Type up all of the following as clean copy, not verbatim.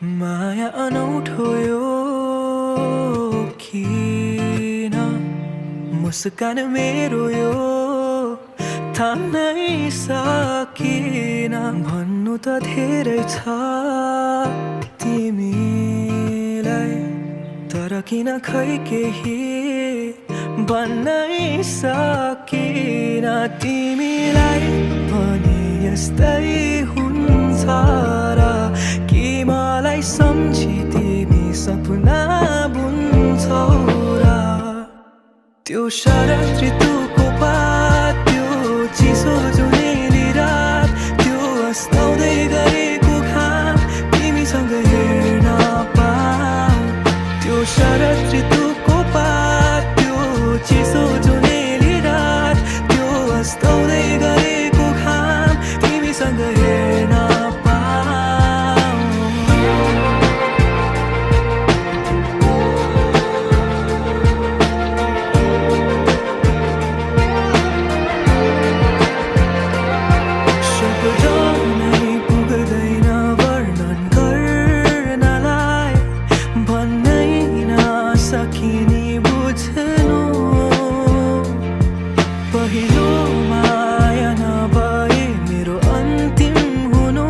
माया अनौठो यो किन मुस्कान मेरो यो थाम्नै सकिन भन्नु त धेरै छ तिमीलाई तर किन खै केही भन्नै सकिन तिमीलाई पनि यस्तै हुन्छ र कि मलाई सम्झी तिमी सपना बुन्छौ र त्यो शरद ऋतुको पात त्यो चिसो जुनेली रात त्यो अस्ताउँदै गरेको घाम तिमीसँग हेर्न पाऊँ त्यो शरद ऋतुको पात त्यो चिसो जुनेली रात त्यो अस्ताउँदै गरेको घाम तिमीसँग हेर्न सकिने बुझ्नु पहिलो माया नभए मेरो अन्तिम हुनु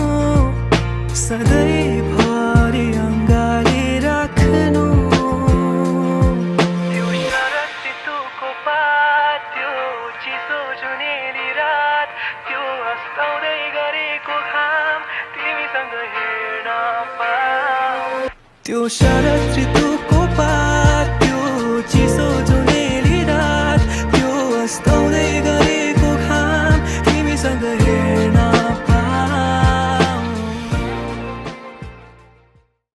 सधैँभरि अङ्गाले राख्नु त्यो शरद ऋतुको पात त्यो चिसो जुनेली रात त्यो अस्ताउँदै गरेको घाम तिमीसँग हेर्न पाऊँ त्यो शरद ऋतु